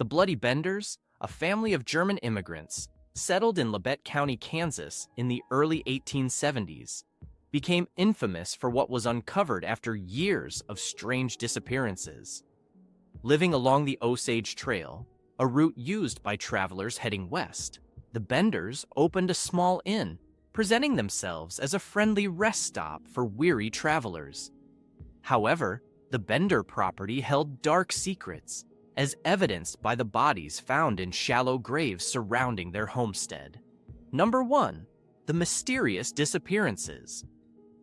The Bloody Benders, a family of German immigrants, settled in Labette County, Kansas in the early 1870s, became infamous for what was uncovered after years of strange disappearances. Living along the Osage Trail, a route used by travelers heading west, the Benders opened a small inn, presenting themselves as a friendly rest stop for weary travelers. However, the Bender property held dark secrets, as evidenced by the bodies found in shallow graves surrounding their homestead. Number 1. The mysterious disappearances.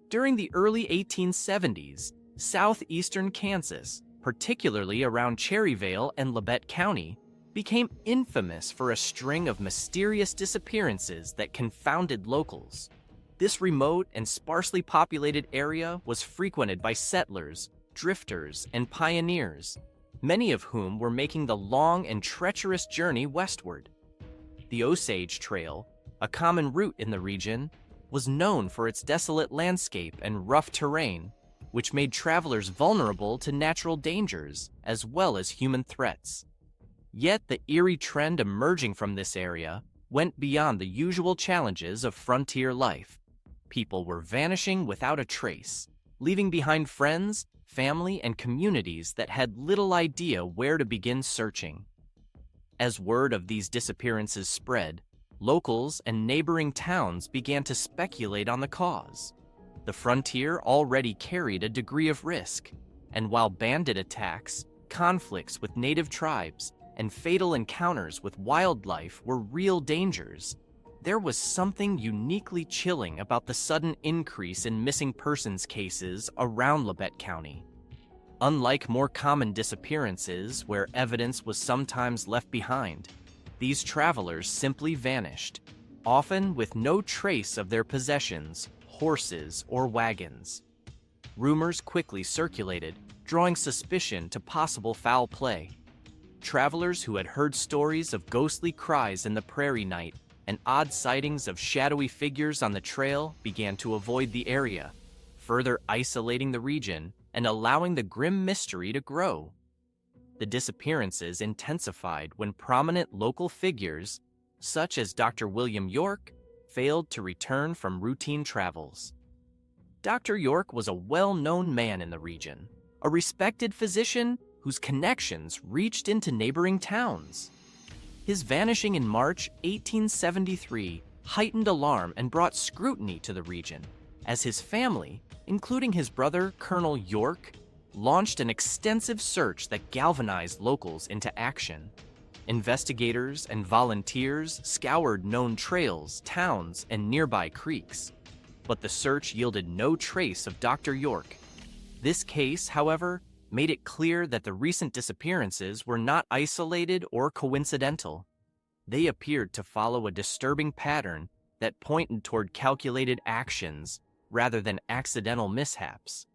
During the early 1870s, southeastern Kansas, particularly around Cherryvale and Labette County, became infamous for a string of mysterious disappearances that confounded locals. This remote and sparsely populated area was frequented by settlers, drifters, and pioneers, many of whom were making the long and treacherous journey westward. The Osage Trail, a common route in the region, was known for its desolate landscape and rough terrain, which made travelers vulnerable to natural dangers as well as human threats. Yet the eerie trend emerging from this area went beyond the usual challenges of frontier life. People were vanishing without a trace, leaving behind friends, family, and communities that had little idea where to begin searching. As word of these disappearances spread, locals and neighboring towns began to speculate on the cause. The frontier already carried a degree of risk, and while bandit attacks, conflicts with native tribes, and fatal encounters with wildlife were real dangers, there was something uniquely chilling about the sudden increase in missing persons cases around Labette County. Unlike more common disappearances where evidence was sometimes left behind, these travelers simply vanished, often with no trace of their possessions, horses, or wagons. Rumors quickly circulated, drawing suspicion to possible foul play. Travelers who had heard stories of ghostly cries in the prairie night and odd sightings of shadowy figures on the trail began to avoid the area, further isolating the region and allowing the grim mystery to grow. The disappearances intensified when prominent local figures, such as Dr. William York, failed to return from routine travels. Dr. York was a well-known man in the region, a respected physician whose connections reached into neighboring towns. His vanishing in March 1873 heightened alarm and brought scrutiny to the region, as his family, including his brother, Colonel York, launched an extensive search that galvanized locals into action. Investigators and volunteers scoured known trails, towns, and nearby creeks, but the search yielded no trace of Dr. York. This case, however, made it clear that the recent disappearances were not isolated or coincidental. They appeared to follow a disturbing pattern that pointed toward calculated actions rather than accidental mishaps.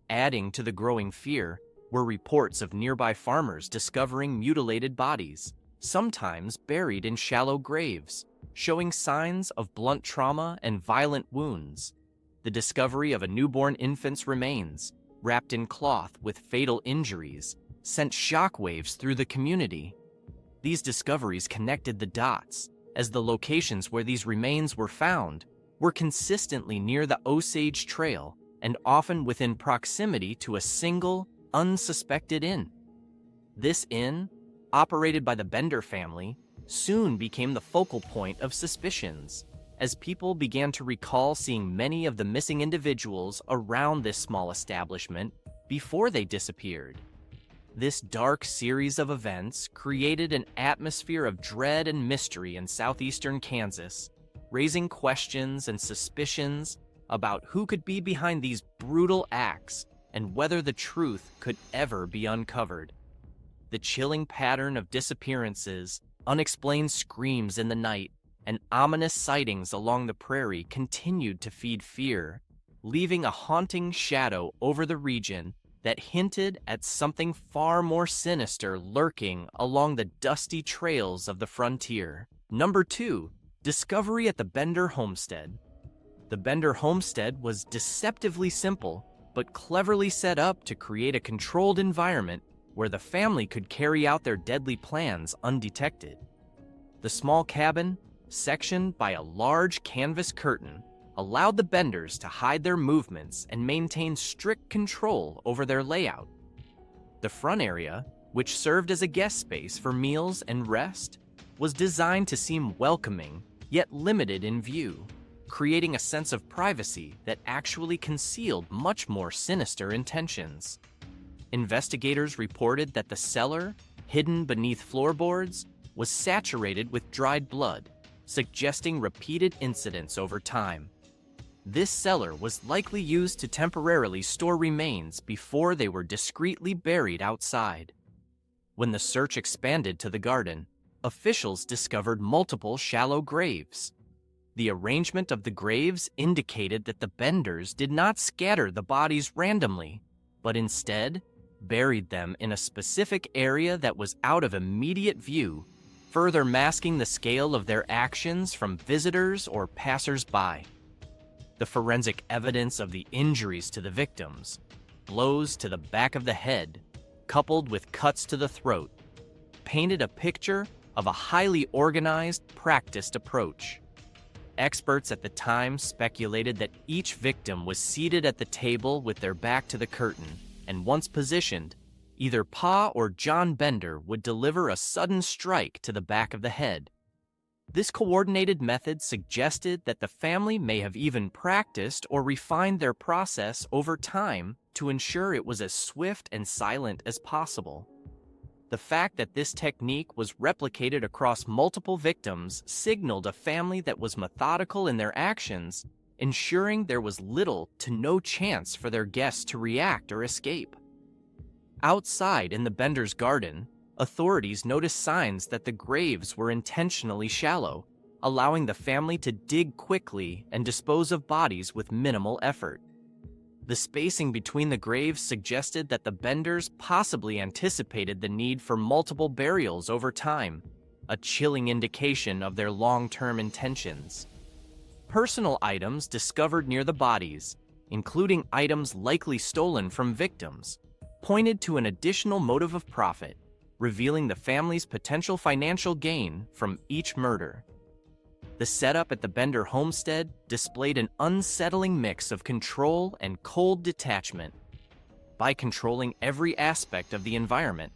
Adding to the growing fear were reports of nearby farmers discovering mutilated bodies, sometimes buried in shallow graves, showing signs of blunt trauma and violent wounds. The discovery of a newborn infant's remains, wrapped in cloth with fatal injuries, sent shockwaves through the community. These discoveries connected the dots, as the locations where these remains were found were consistently near the Osage Trail and often within proximity to a single, unsuspected inn. This inn, operated by the Bender family, soon became the focal point of suspicions, as people began to recall seeing many of the missing individuals around this small establishment before they disappeared. This dark series of events created an atmosphere of dread and mystery in southeastern Kansas, raising questions and suspicions about who could be behind these brutal acts and whether the truth could ever be uncovered. The chilling pattern of disappearances, unexplained screams in the night, and ominous sightings along the prairie continued to feed fear, leaving a haunting shadow over the region that hinted at something far more sinister lurking along the dusty trails of the frontier. Number 2. Discovery at the Bender homestead. The Bender homestead was deceptively simple, but cleverly set up to create a controlled environment where the family could carry out their deadly plans undetected. The small cabin, sectioned by a large canvas curtain, allowed the Benders to hide their movements and maintain strict control over their layout. The front area, which served as a guest space for meals and rest, was designed to seem welcoming yet limited in view, creating a sense of privacy that actually concealed much more sinister intentions. Investigators reported that the cellar, hidden beneath floorboards, was saturated with dried blood, suggesting repeated incidents over time. This cellar was likely used to temporarily store remains before they were discreetly buried outside. When the search expanded to the garden, officials discovered multiple shallow graves. The arrangement of the graves indicated that the Benders did not scatter the bodies randomly, but instead buried them in a specific area that was out of immediate view, further masking the scale of their actions from visitors or passers-by. The forensic evidence of the injuries to the victims, blows to the back of the head, coupled with cuts to the throat, painted a picture of a highly organized, practiced approach. Experts at the time speculated that each victim was seated at the table with their back to the curtain, and once positioned, either Pa or John Bender would deliver a sudden strike to the back of the head. This coordinated method suggested that the family may have even practiced or refined their process over time to ensure it was as swift and silent as possible. The fact that this technique was replicated across multiple victims signaled a family that was methodical in their actions, ensuring there was little to no chance for their guests to react or escape. Outside in the Benders' garden, authorities noticed signs that the graves were intentionally shallow, allowing the family to dig quickly and dispose of bodies with minimal effort. The spacing between the graves suggested that the Benders possibly anticipated the need for multiple burials over time, a chilling indication of their long-term intentions. Personal items discovered near the bodies, including items likely stolen from victims, pointed to an additional motive of profit, revealing the family's potential financial gain from each murder. The setup at the Bender homestead displayed an unsettling mix of control and cold detachment. By controlling every aspect of the environment,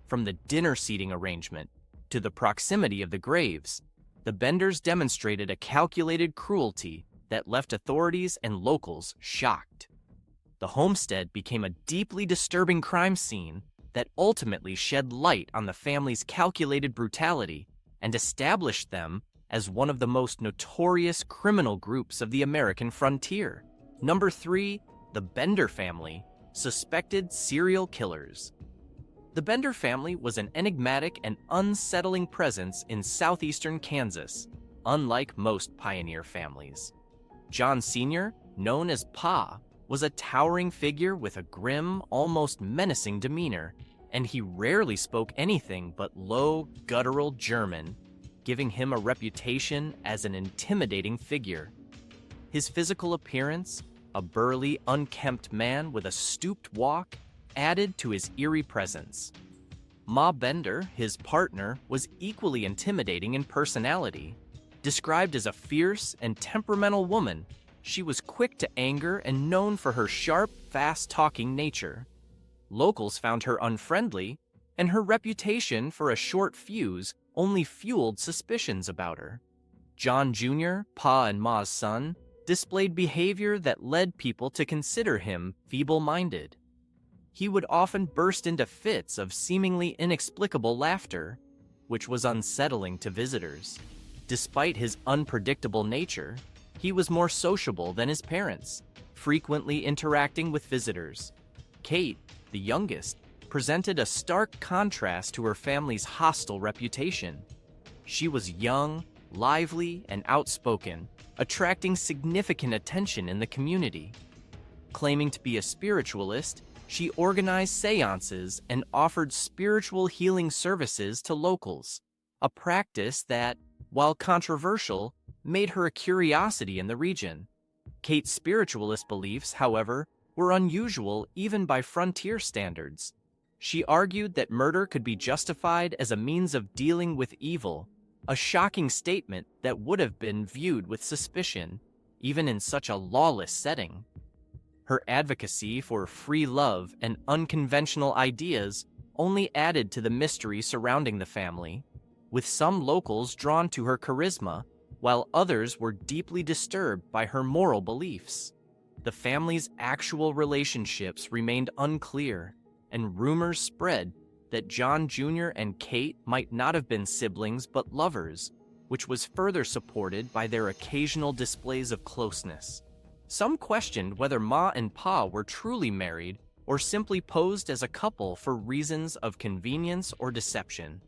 from the dinner seating arrangement to the proximity of the graves, the Benders demonstrated a calculated cruelty that left authorities and locals shocked. The homestead became a deeply disturbing crime scene that ultimately shed light on the family's calculated brutality and established them as one of the most notorious criminal groups of the American frontier. Number 3, the Bender family, suspected serial killers. The Bender family was an enigmatic and unsettling presence in southeastern Kansas, unlike most pioneer families. John Sr., known as Pa, was a towering figure with a grim, almost menacing demeanor, and he rarely spoke anything but low, guttural German, giving him a reputation as an intimidating figure. His physical appearance, a burly, unkempt man with a stooped walk, added to his eerie presence. Ma Bender, his partner, was equally intimidating in personality. Described as a fierce and temperamental woman, she was quick to anger and known for her sharp, fast-talking nature. Locals found her unfriendly, and her reputation for a short fuse only fueled suspicions about her. John Jr., Pa and Ma's son, displayed behavior that led people to consider him feeble-minded. He would often burst into fits of seemingly inexplicable laughter, which was unsettling to visitors. Despite his unpredictable nature, he was more sociable than his parents, frequently interacting with visitors. Kate, the youngest, presented a stark contrast to her family's hostile reputation. She was young, lively, and outspoken, attracting significant attention in the community. Claiming to be a spiritualist, she organized seances and offered spiritual healing services to locals, a practice that, while controversial, made her a curiosity in the region. Kate's spiritualist beliefs, however, were unusual even by frontier standards. She argued that murder could be justified as a means of dealing with evil, a shocking statement that would have been viewed with suspicion, even in such a lawless setting. Her advocacy for free love and unconventional ideas only added to the mystery surrounding the family, with some locals drawn to her charisma, while others were deeply disturbed by her moral beliefs. The family's actual relationships remained unclear, and rumors spread that John Jr. and Kate might not have been siblings but lovers, which was further supported by their occasional displays of closeness. Some questioned whether Ma and Pa were truly married or simply posed as a couple for reasons of convenience or deception.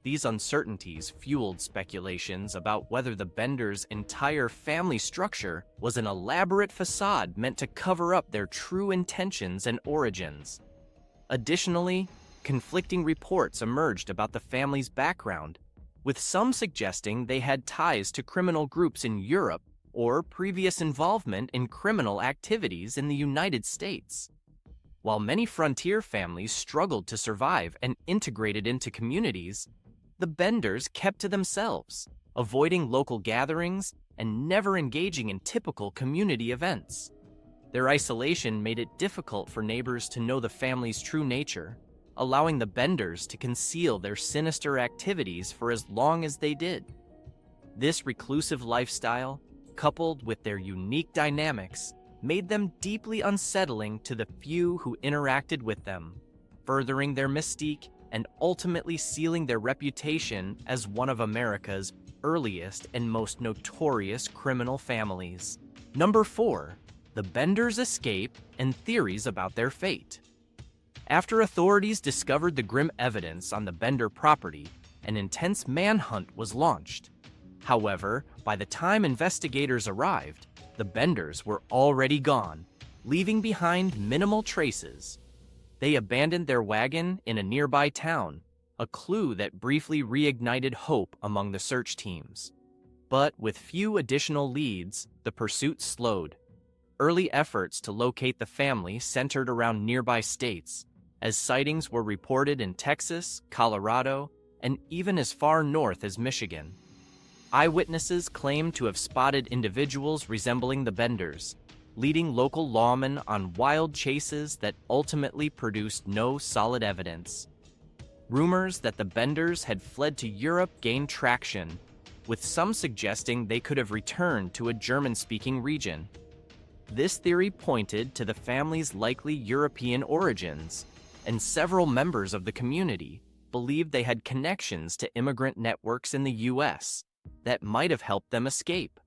These uncertainties fueled speculations about whether the Benders' entire family structure was an elaborate facade meant to cover up their true intentions and origins. Additionally, conflicting reports emerged about the family's background, with some suggesting they had ties to criminal groups in Europe or previous involvement in criminal activities in the United States. While many frontier families struggled to survive and integrated into communities, the Benders kept to themselves, avoiding local gatherings and never engaging in typical community events. Their isolation made it difficult for neighbors to know the family's true nature, allowing the Benders to conceal their sinister activities for as long as they did. This reclusive lifestyle, coupled with their unique dynamics, made them deeply unsettling to the few who interacted with them, furthering their mystique and ultimately sealing their reputation as one of America's earliest and most notorious criminal families. Number 4. The Benders' escape and theories about their fate. After authorities discovered the grim evidence on the Bender property, an intense manhunt was launched. However, by the time investigators arrived, the Benders were already gone, leaving behind minimal traces. They abandoned their wagon in a nearby town, a clue that briefly reignited hope among the search teams. But with few additional leads, the pursuit slowed. Early efforts to locate the family centered around nearby states, as sightings were reported in Texas, Colorado, and even as far north as Michigan. Eyewitnesses claimed to have spotted individuals resembling the Benders, leading local lawmen on wild chases that ultimately produced no solid evidence. Rumors that the Benders had fled to Europe gained traction, with some suggesting they could have returned to a German-speaking region. This theory pointed to the family's likely European origins, and several members of the community believed they had connections to immigrant networks in the U.S. that might have helped them escape.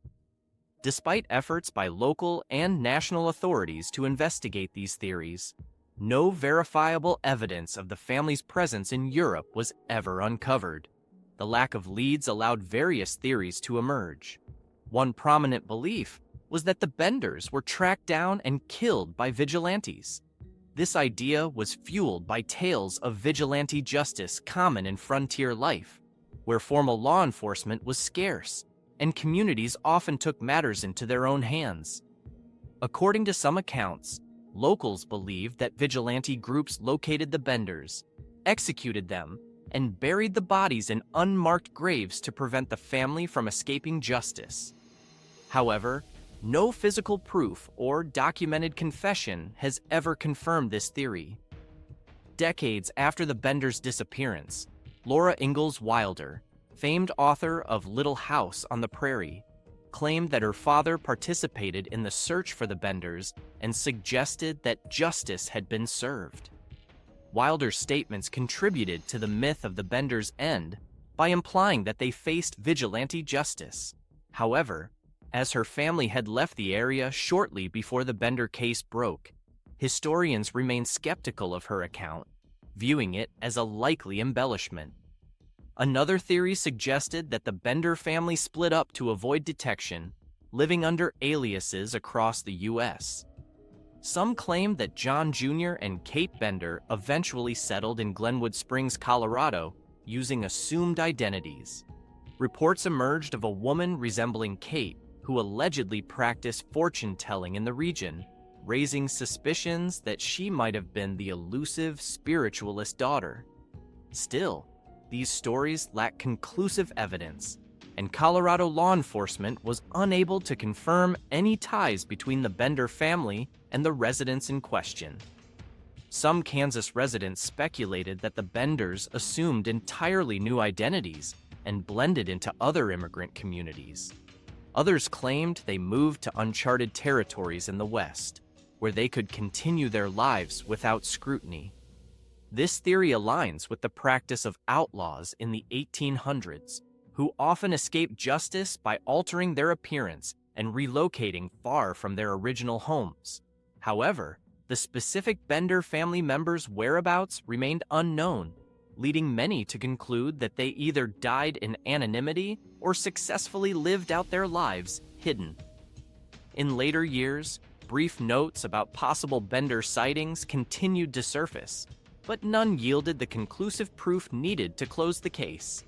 Despite efforts by local and national authorities to investigate these theories, no verifiable evidence of the family's presence in Europe was ever uncovered. The lack of leads allowed various theories to emerge. One prominent belief was that the Benders were tracked down and killed by vigilantes. This idea was fueled by tales of vigilante justice common in frontier life, where formal law enforcement was scarce, and communities often took matters into their own hands. According to some accounts, locals believed that vigilante groups located the Benders, executed them, and buried the bodies in unmarked graves to prevent the family from escaping justice. However, no physical proof or documented confession has ever confirmed this theory. Decades after the Benders' disappearance, Laura Ingalls Wilder, famed author of Little House on the Prairie, claimed that her father participated in the search for the Benders and suggested that justice had been served. Wilder's statements contributed to the myth of the Benders' end by implying that they faced vigilante justice. However, as her family had left the area shortly before the Bender case broke, historians remain skeptical of her account, viewing it as a likely embellishment. Another theory suggested that the Bender family split up to avoid detection, living under aliases across the U.S. Some claimed that John Jr. and Kate Bender eventually settled in Glenwood Springs, Colorado, using assumed identities. Reports emerged of a woman resembling Kate who allegedly practiced fortune-telling in the region, raising suspicions that she might have been the elusive spiritualist daughter. Still, these stories lack conclusive evidence, and Colorado law enforcement was unable to confirm any ties between the Bender family and the residents in question. Some Kansas residents speculated that the Benders assumed entirely new identities and blended into other immigrant communities. Others claimed they moved to uncharted territories in the West, where they could continue their lives without scrutiny. This theory aligns with the practice of outlaws in the 1800s, who often escaped justice by altering their appearance and relocating far from their original homes. However, the specific Bender family members' whereabouts remained unknown, leading many to conclude that they either died in anonymity or successfully lived out their lives hidden. In later years, brief notes about possible Bender sightings continued to surface, but none yielded the conclusive proof needed to close the case.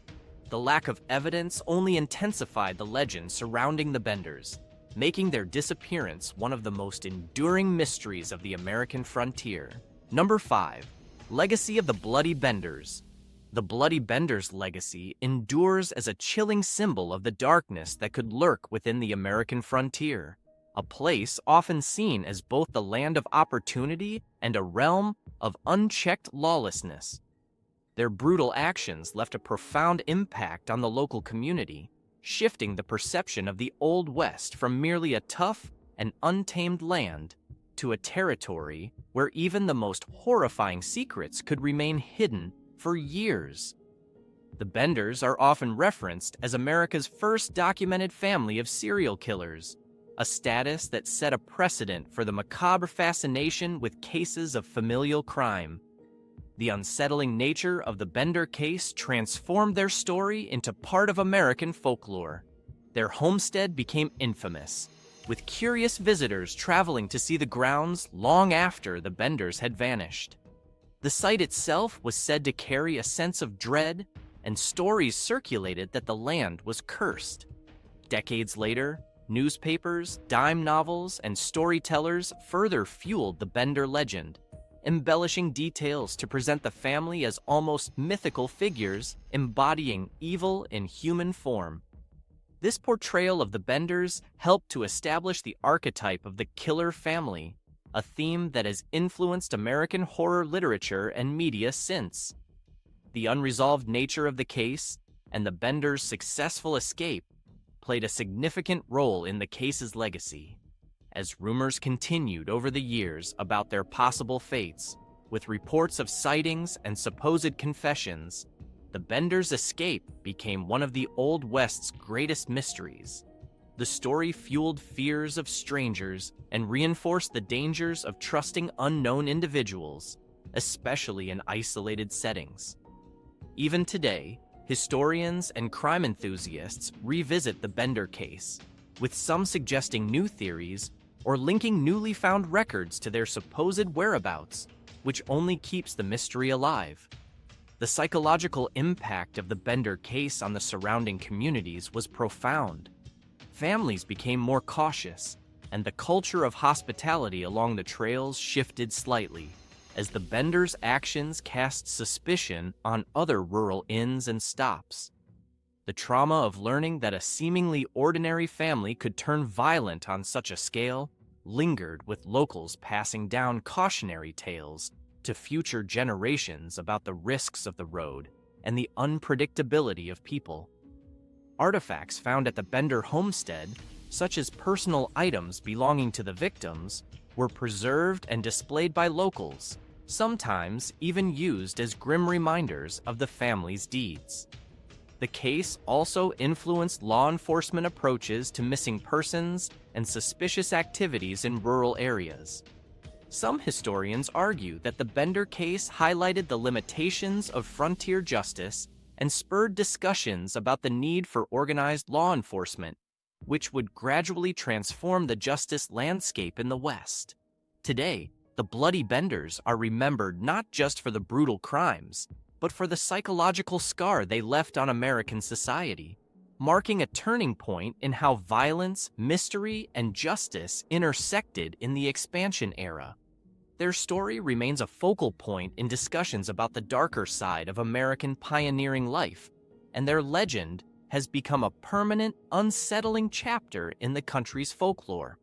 The lack of evidence only intensified the legend surrounding the Benders, making their disappearance one of the most enduring mysteries of the American frontier. Number 5. Legacy of the Bloody Benders. The Bloody Benders legacy endures as a chilling symbol of the darkness that could lurk within the American frontier, a place often seen as both the land of opportunity and a realm of unchecked lawlessness. Their brutal actions left a profound impact on the local community, shifting the perception of the Old West from merely a tough and untamed land to a territory where even the most horrifying secrets could remain hidden for years. The Benders are often referenced as America's first documented family of serial killers, a status that set a precedent for the macabre fascination with cases of familial crime. The unsettling nature of the Bender case transformed their story into part of American folklore. Their homestead became infamous, with curious visitors traveling to see the grounds long after the Benders had vanished. The site itself was said to carry a sense of dread, and stories circulated that the land was cursed. Decades later, newspapers, dime novels, and storytellers further fueled the Bender legend, embellishing details to present the family as almost mythical figures embodying evil in human form. This portrayal of the Benders helped to establish the archetype of the killer family, a theme that has influenced American horror literature and media since. The unresolved nature of the case and the Benders' successful escape played a significant role in the case's legacy. As rumors continued over the years about their possible fates, with reports of sightings and supposed confessions, the Benders' escape became one of the Old West's greatest mysteries. The story fueled fears of strangers and reinforced the dangers of trusting unknown individuals, especially in isolated settings. Even today, historians and crime enthusiasts revisit the Bender case, with some suggesting new theories or linking newly found records to their supposed whereabouts, which only keeps the mystery alive. The psychological impact of the Bender case on the surrounding communities was profound. Families became more cautious, and the culture of hospitality along the trails shifted slightly, as the Benders' actions cast suspicion on other rural inns and stops. The trauma of learning that a seemingly ordinary family could turn violent on such a scale lingered, with locals passing down cautionary tales to future generations about the risks of the road and the unpredictability of people. Artifacts found at the Bender homestead, such as personal items belonging to the victims, were preserved and displayed by locals, sometimes even used as grim reminders of the family's deeds. The case also influenced law enforcement approaches to missing persons and suspicious activities in rural areas. Some historians argue that the Bender case highlighted the limitations of frontier justice and spurred discussions about the need for organized law enforcement, which would gradually transform the justice landscape in the West. Today, the Bloody Benders are remembered not just for the brutal crimes, but for the psychological scar they left on American society. marking a turning point in how violence, mystery, and justice intersected in the expansion era. Their story remains a focal point in discussions about the darker side of American pioneering life, and their legend has become a permanent, unsettling chapter in the country's folklore.